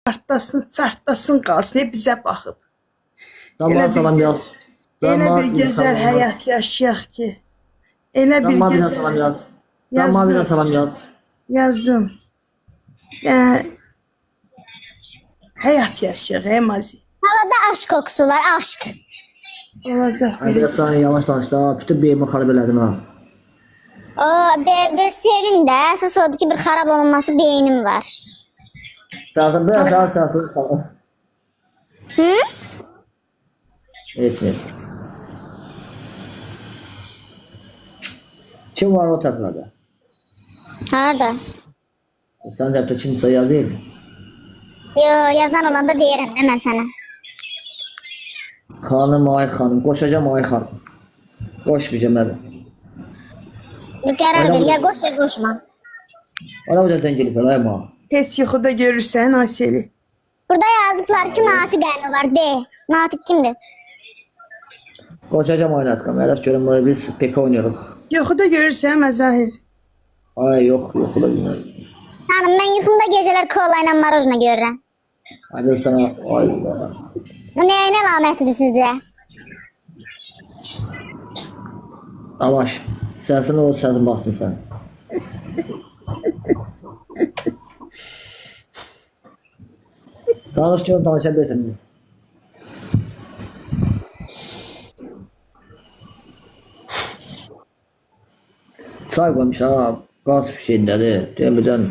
çartlasın qalsın, bizə baxıb. Tamam salam yaz. Elə bir gözəl həyat yaşayaq ki. Elə bir Tamam bir gözəl salam yaz. Tamam bir salam yaz. yazdım. Həyat yaşayaq, mazi. Havada aşk kokusu var, aşk. Olacaq. Hadi sana yavaş danış da bütün beyimi xarab elədin ha. O, sevin de, əsas odur ki bir xarab olunması beynim var. Sağsın biraz daha sağsın. Hı? Evet. Kim var o taraflarda? Harada? Sen de kimse yazıyor. Yo, yazan olanda deyirəm də mən sənə. Xanım, ay xanım. Koşacağım ay xanım. Koşmayacağım ben. Bir qərar ver, ya qoş ya qoşma. Ana bu da sen gelip ay ma. Heç yuxuda görürsən, Aseli. Burada yazdıklar ki Natiq Əmi var, de. Natiq kimdir? Koşacağım oynatkam. Adaş görün böyle biz pek oynuyoruz. Yuxuda görürsən, Məzahir. Ay yok ulan yine. Hanım, mən yuxumda gecələr kola ilə marojna görürəm. Hadi sana ay Allah. Bu nəyin əlamətidir sizcə? Avaş. Sensin o sensin baksın sen. Danışıyorum danışabilirsin. Çay koymuş ha. Gaz fişeğindedir. Demirden.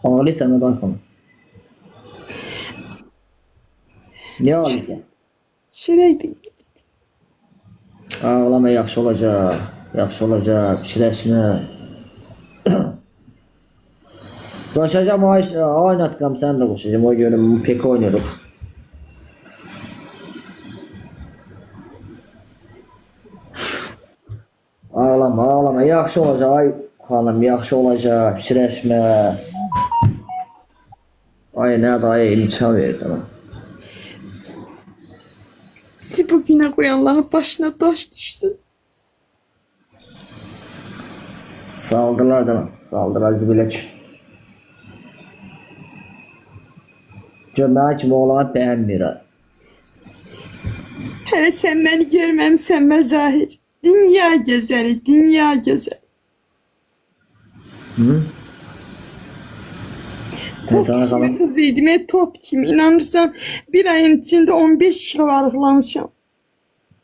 Ağlıysan mı danışmam? Ne ağlıysan? Çörəkdir. Ağlama yaxşı olacaq. Yaxşı olacaq. Pişirəşmə. Koşacağım oynatkam sen de koşacağım. O görüm pek oynuyoruz. Ağlama yaxşı olacaq ay xanım yaxşı olacaq pişirəşmə. Ay nə dayı imkan verdi bana. Bizi bu günə qoyanların başına daş düşsün. Saldılar da saldılar zibilə ki. Görməyə kimi olanı bəyənmir. Hələ sən məni görməmsən, Məzahir. Dünya gözəli, dünya gözəli. Hı? Top kimi kız idim, top kimi. İnanırsan bir ayın içində 15 kilo varıqlamışam.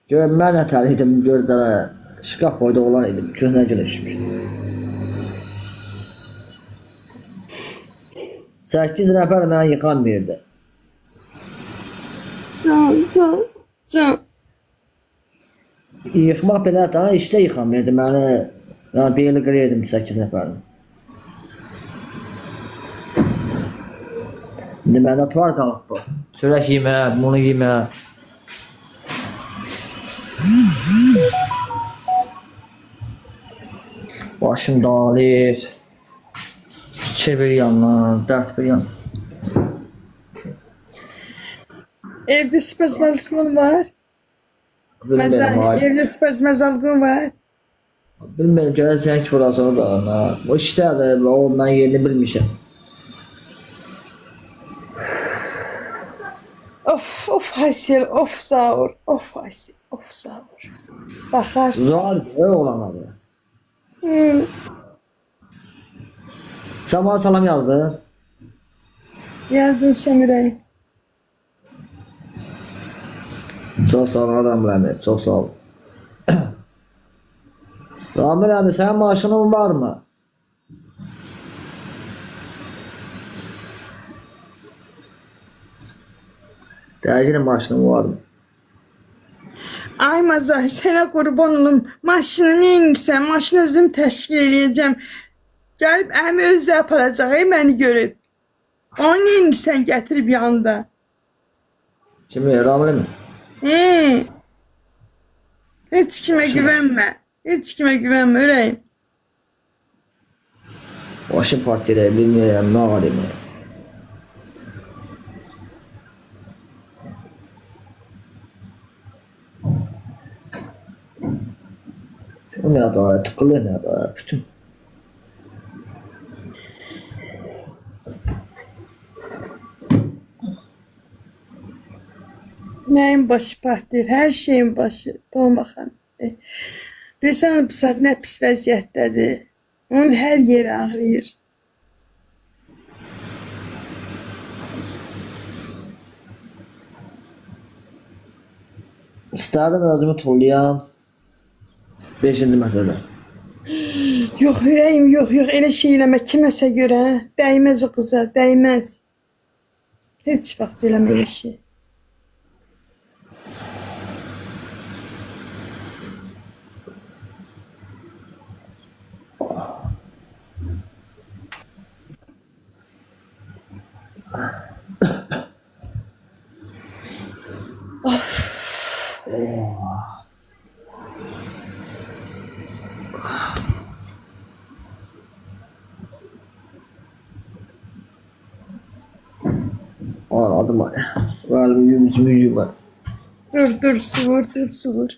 Gör mən nətər idim gördələ. Şkaf boyda olan idim. Köhnə güləşmiş. 8 nəfər mənə yıxan verdi. Can. Yıxmaq belə daha işdə yıxan verdi məni. Yəni beyli qırıyordum 8 nəfərini. İndi məndə tuvar qalıb bu. Çörək yemə, bunu yemə. Başım dağılır. Bir yandan, dərd bir yandan. Evdə spazmazlığın var. Bilmirəm, Evdə spazmazlığın var. bilmirəm gələ zəng vuracaq da. O işdədir, o mən yerini bilmişəm. Of Haysel, of Zaur, of Haysel, of Zaur. Baxarsın. Zor olan adı. Sen bana salam yazdın. Yazmışam ürəyim. Çok sağ ol adam Rami, çok sağ ol. Rami abi senin maaşının var mı? Derginin maaşının var mı? Ay Mazahir, sənə qurban olum. Maşını nə inirsən? Maşını özüm təşkil edəcəm. Gəlib əmi özü aparacaq, məni görüb. Onu nə inirsən gətirib yanında? Kimi Rami mi? Heç kimə güvənmə. Heç kimə güvənmə ürəyim. Başım partiyada bilmiyorum ne var demek. Tıkılmıyor da, tıkılmıyor da. Bütün. Nəyin başı partlayır? Hər şeyin başı. Dolmaxan. Bilirsən bu saat nə pis vəziyyətdədir. Onun hər yeri ağrıyır. İstərdim özümü tullayam. 5-ci məsələ. Yox, ürəyim yox, yox. Elə şey eləmə kiməsə görə. Dəyməz o qıza, dəyməz. Heç vaxt eləmə elə şey. Anladım var. Galiba yüzü var. Dur, su vur, dur, su vur.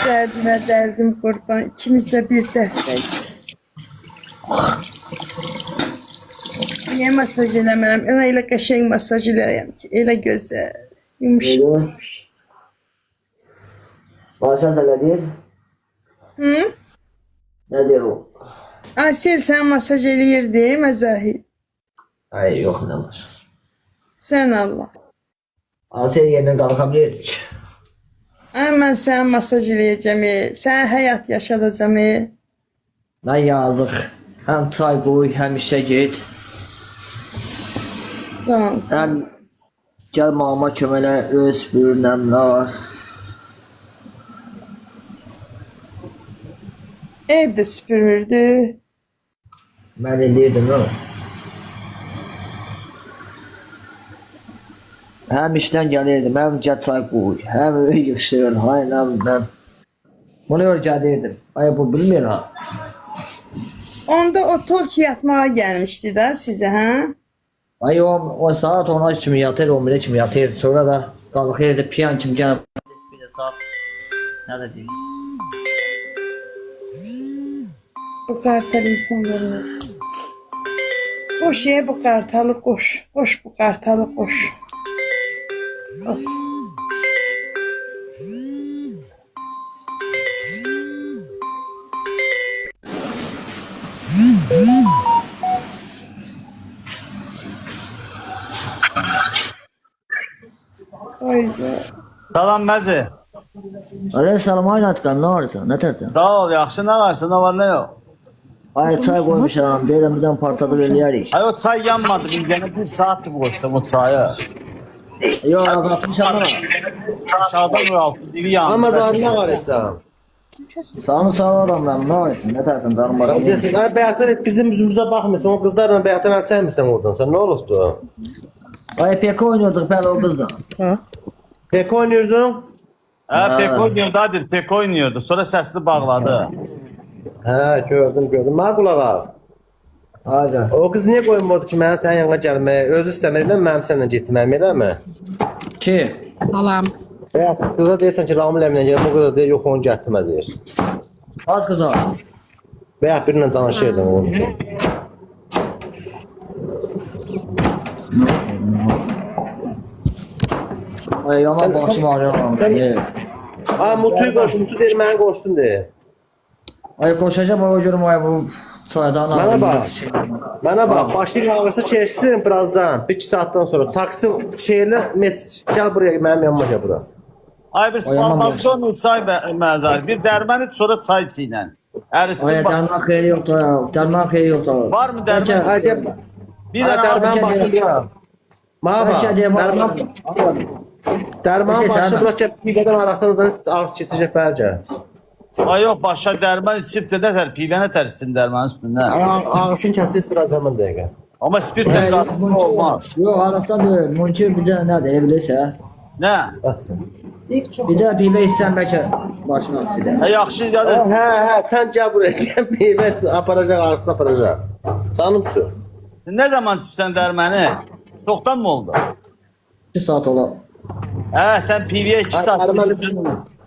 Dərdimə dərdim qurban. İkimiz də bir dərddəyik. Niyə masaj eləmərəm? Ona elə qəşəng masaj eləyəm ki, elə gözəl, yumuşaq. Başa da ne deyir? Hı? Ne diyor o? Asel sən masaj eləyirdi, Məzahid. Ay yok ne var. Sən Allah. Asel yerinden kalkabilir. Ay, mən sənə masaj eləyəcəm, sənə həyat yaşadacam. Lan yazık. Hem çay koy hem işe git. Tamam. Hem gel mama kömele öz bürünem var. Evdə süpürürdü. Ben de dedim o. Hem işten gelirdim hem gel çay koy. Hem öyle yıkışırdım. Aynen ben. Bunu öğretirdim. Ay bu bilmiyor ha. Onda o Tolki yatmağa gəlmişdi də sizə, hə? Ay o saat 10 kimi yatır, 11 kimi yatır. Sonra da kalkırdı piyan kimi gelip bir de saat ne de değil. Bu qartal imkan verməz. Qoş bu qartalı qoş. Qoş bu qartalı qoş. Of. Hayda. Salam Məzi. Aleyküm aynatkam ne varsa ne tersen. Sağ ol, yaxşı nə varsa, nə var, nə yox. Ay çay koymuşam, deyirəm birdən partladır eləyərik. Ay o çay yanmadı, bir gene bir saat qoysam o çayı. Yox, azaltmışam bana. Aşağıdan o altı divi yandı. Ama zarına var İslam. Sağını sağ olamam, ne varsa ne tersen canım bana. Sen Beyatlar hep bizim yüzümüze bakmıyorsun. O kızlarla Beyatlar açar mısın oradan? Sen ne olurdu? Ay pek oynuyorduk ben o kızla. Pek oynuyordun. Hə, pek oynuyordu, hadi pek oynuyordu. Sonra sesli bağladı. He gördüm. Bana kulak al. Ağaca. O kız niye koymadı ki ben senin yanına gelmeye? Özü istemiyorum ben seninle gitmem öyle mi? Ki? Salam. Beyat kıza deyirsən ki Ramil əminə gələm, o kıza deyir yox onu gətirmə deyir. Az kız o. Beyat birlə danışırdım onun için. Ay yaman başım ağrıyor. Ay Mutu'yu koş, Mutu deyir məni qoşdun deyir. Ay koşacağım o görüm ay bu çaydan Bana bak, başın ağrısı keçsin birazdan, 1-2 saatdan sonra. Taksi şeylə, gel buraya, mənim yanıma gel bura. Ay bir spalmazgon çay məzar. Bir dərman iç, sonra çay çiğnən. Ay Əritsin bak. derman xeyri yoktu ya. Derman xeyri yoktu. Var mı dərman? Ay gel. Bir Ay dənə dərman başını ya. Bana bak, dərman başını bırak ki, bir qədər araqdan da ağrısı keçəcək bəlkə. Ay yox, başa dərman içib də nətər, pivənə tərsin dərmanın üstündə. Ağrısın kəsil sıra zaman dəqiqə. Amma spirtlə qarışıq olmaz. Yok arıqdan deyil. Münçü bize nerede evliyse. Nə? Bəssin. Bize pibe isteyen belki başına size. Hə, yaxşı, yadır. Hə, sən gəl buraya, gəl meyvə aparacaq, ağrısını aparacaq. Canım su. Nə zaman içibsən dərməni? Çoxdan mı oldu? 2 saat ola. Hə, sən PV-yə 2 saat Dərman, gecə